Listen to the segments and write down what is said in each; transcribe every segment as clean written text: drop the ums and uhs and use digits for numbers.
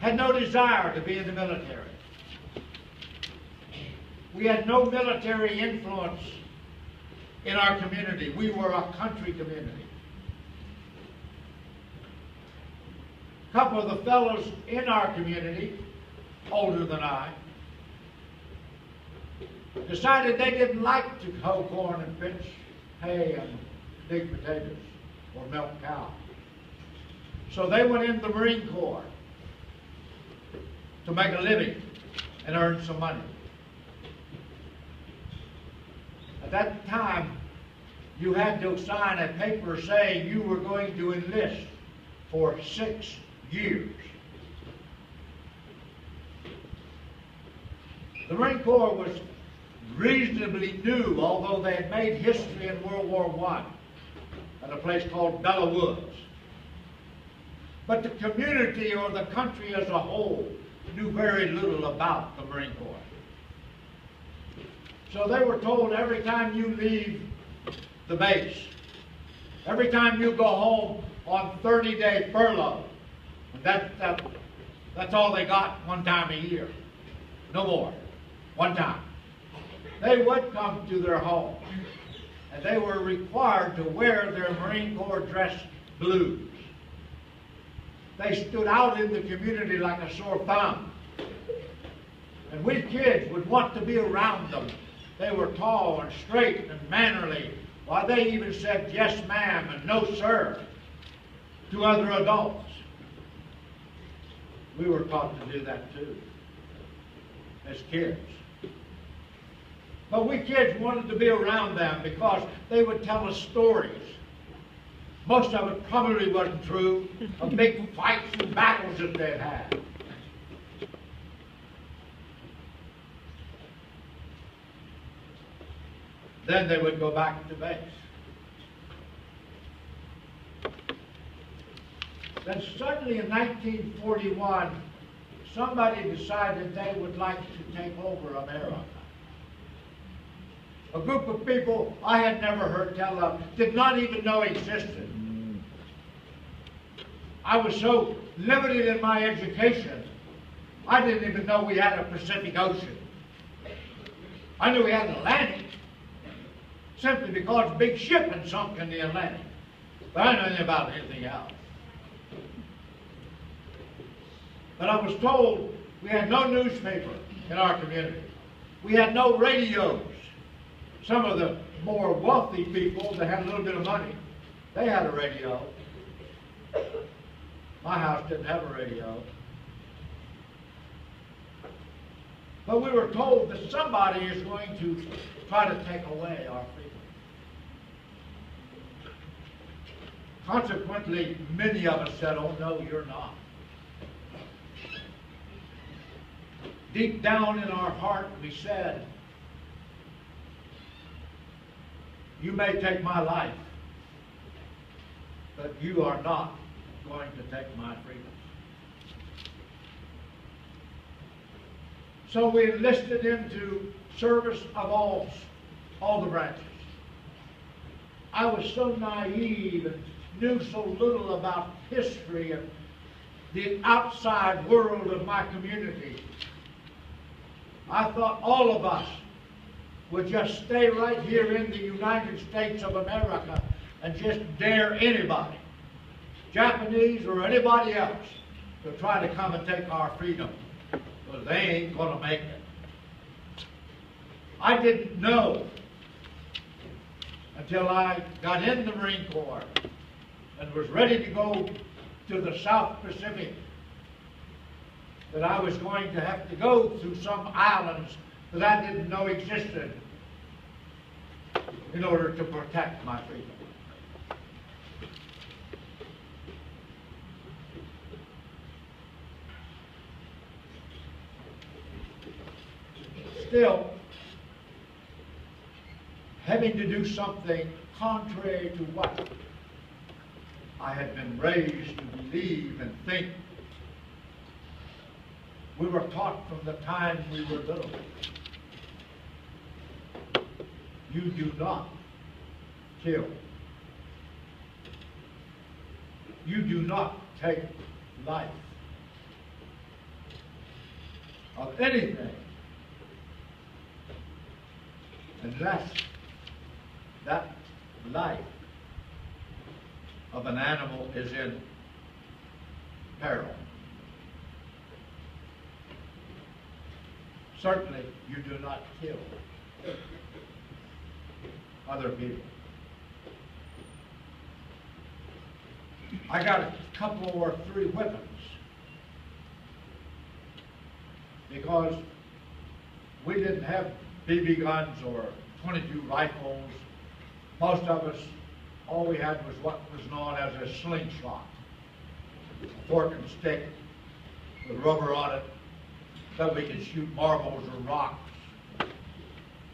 had no desire to be in the military. We had no military influence in our community. We were a country community. A couple of the fellows in our community, older than I, decided they didn't like to hoe corn and pitch hay and dig potatoes or milk cows. So they went in the Marine Corps to make a living and earn some money. At that time, you had to sign a paper saying you were going to enlist for 6 years. The Marine Corps was reasonably new, although they had made history in World War I at a place called Bella Woods. But the community or the country as a whole knew very little about the Marine Corps. So they were told every time you leave the base, every time you go home on 30-day furlough, and that's all they got one time a year, no more, one time. They would come to their home, and they were required to wear their Marine Corps dress blues. They stood out in the community like a sore thumb. And we kids would want to be around them. They were tall and straight and mannerly. Why, they even said yes ma'am and no sir to other adults. We were taught to do that too, as kids. But we kids wanted to be around them because they would tell us stories. Most of it probably wasn't true, of big fights and battles that they'd had. Then they would go back to base. Then suddenly in 1941, somebody decided they would like to take over America. A group of people I had never heard tell of, did not even know existed. I was so limited in my education, I didn't even know we had a Pacific Ocean. I knew we had an Atlantic, simply because big shipping sunk in the Atlantic. But I didn't know anything about anything else. But I was told we had no newspaper in our community. We had no radios. Some of the more wealthy people that had a little bit of money, they had a radio. My house didn't have a radio. But we were told that somebody is going to try to take away our freedom. Consequently, many of us said, oh no, you're not. Deep down in our heart, we said, you may take my life, but you are not going to take my freedom. So we enlisted into service of all the branches. I was so naive and knew so little about history and the outside world of my community. I thought all of us would just stay right here in the United States of America and just dare anybody, Japanese or anybody else, to try to come and take our freedom, because they ain't going to make it. I didn't know until I got in the Marine Corps and was ready to go to the South Pacific that I was going to have to go through some islands that I didn't know existed in order to protect my freedom. Still, having to do something contrary to what I had been raised to believe and think, we were taught from the time we were little. You do not kill. You do not take life. of anything unless that life of an animal is in peril. Certainly, you do not kill other people. I got a couple or three weapons because we didn't have BB guns or 22 rifles. Most of us, all we had was what was known as a slingshot, a fork and stick with rubber on it, so we could shoot marbles or rocks.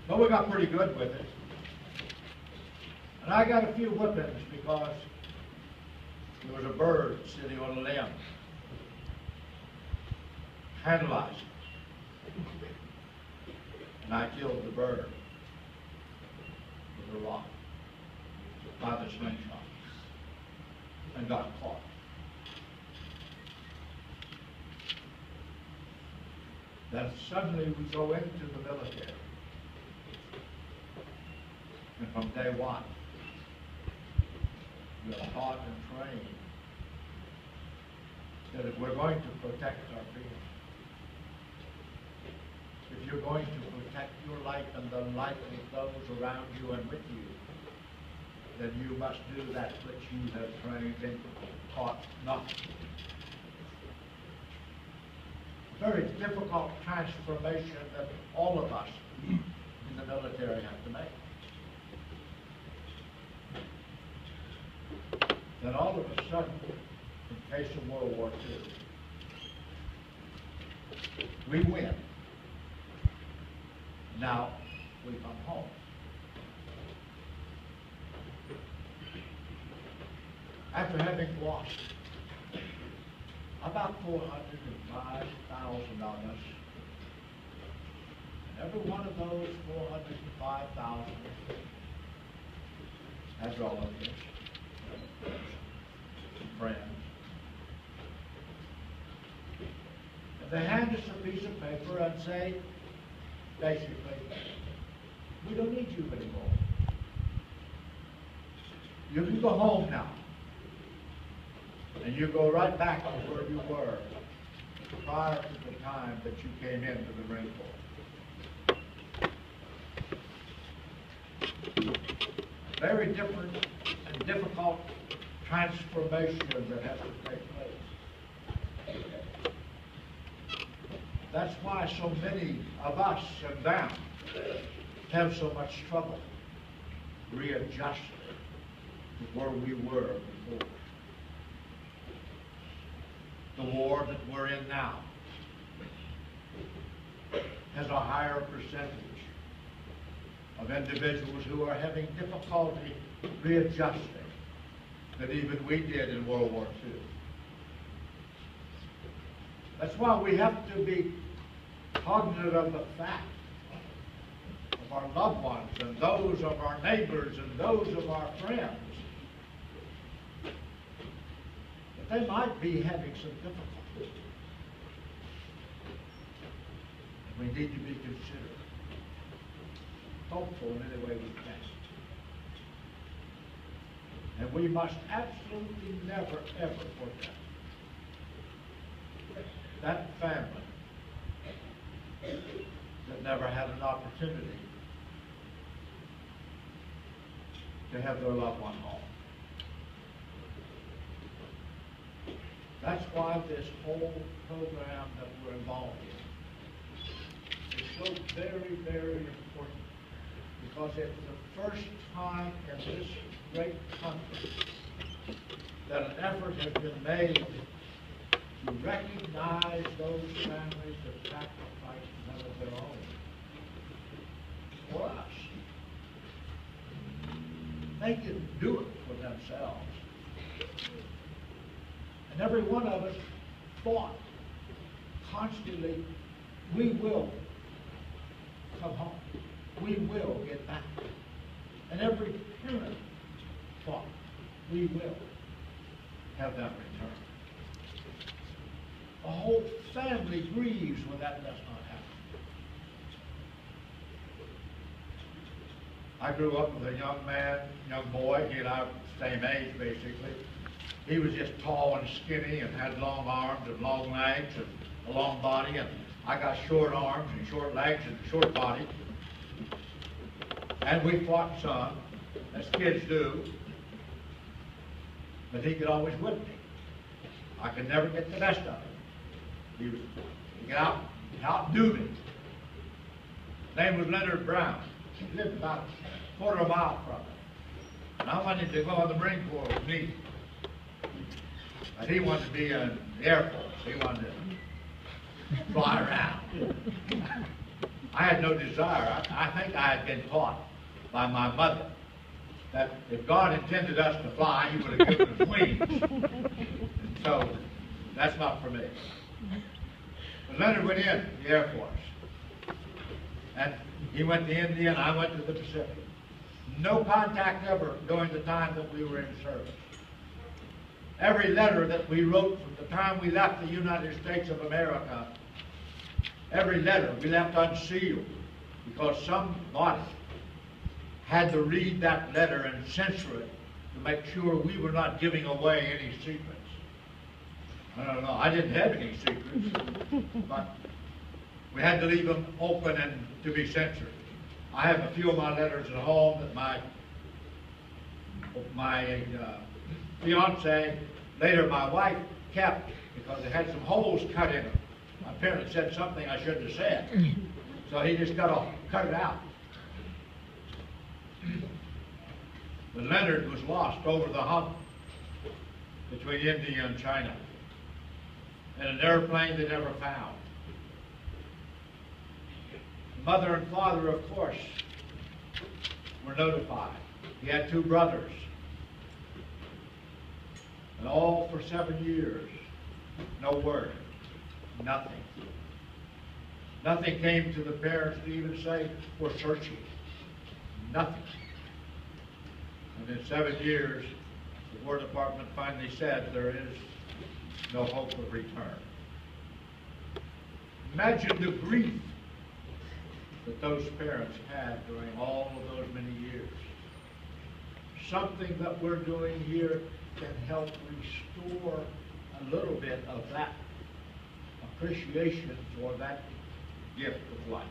But we got pretty good with it. And I got a few whippings because there was a bird sitting on a limb, tantalizing. And I killed the bird with a rock by the slingshot and got caught. Then suddenly we go into the military. And from day one, we are taught and trained that if we're going to protect our freedom, if you're going to protect your life and the life of those around you and with you, then you must do that which you have trained and taught not to do. Very difficult transformation that all of us in the military have to make. Then all of a sudden, in case of World War II, we win. Now we come home. After having lost about 405,000 of us, and every one of those 405,000 has relatives, friends. And they hand us a piece of paper and say, basically, we don't need you anymore. You can go home now. And you go right back to where you were prior to the time that you came into the Marine Corps. Very different and difficult transformation that has to take place. That's why so many of us and them have so much trouble readjusting to where we were before. The war that we're in now has a higher percentage of individuals who are having difficulty readjusting than even we did in World War II. That's why we have to be cognizant of the fact of our loved ones and those of our neighbors and those of our friends, that they might be having some difficulty. And we need to be considerate, hopeful in any way we can. And we must absolutely never, ever forget that family that never had an opportunity to have their loved one home. That's why this whole program that we're involved in is so very, very important, because it's the first time in this great country that an effort has been made to recognize those families that sacrificed none of their own for us. They didn't do it for themselves. And every one of us fought constantly, we will come home. We will get back. And every parent fought, we will have that return. The whole family grieves when that does not I grew up with a young man, young boy, he and I were the same age basically. He was just tall and skinny and had long arms and long legs and a long body, and I got short arms and short legs and a short body. And we fought some, as kids do, but he could always whip me. I could never get the best of him. He could outdo me. His name was Leonard Brown. He lived about a quarter of a mile from me. And I wanted to go in the Marine Corps with me. But he wanted to be in the Air Force. He wanted to fly around. I had no desire. I think I had been taught by my mother that if God intended us to fly, He would have given us wings. And so that's not for me. But Leonard went in the Air Force. And he went to India and I went to the Pacific. No contact ever during the time that we were in service. Every letter that we wrote from the time we left the United States of America, every letter we left unsealed because somebody had to read that letter and censor it to make sure we were not giving away any secrets. I don't know, I didn't have any secrets, but we had to leave them open and to be censored. I have a few of my letters at home that my fiance, later my wife, kept because they had some holes cut in them. My parents said something I shouldn't have said, so he just cut it out. But Leonard was lost over the hump between India and China in an airplane they never found. Mother and father, of course, were notified. He had 2 brothers. And all for 7 years, no word, nothing. Nothing came to the parents to even say, we're searching. Nothing. And in 7 years, the War Department finally said there is no hope of return. Imagine the grief that those parents had during all of those many years. Something that we're doing here can help restore a little bit of that appreciation for that gift of life.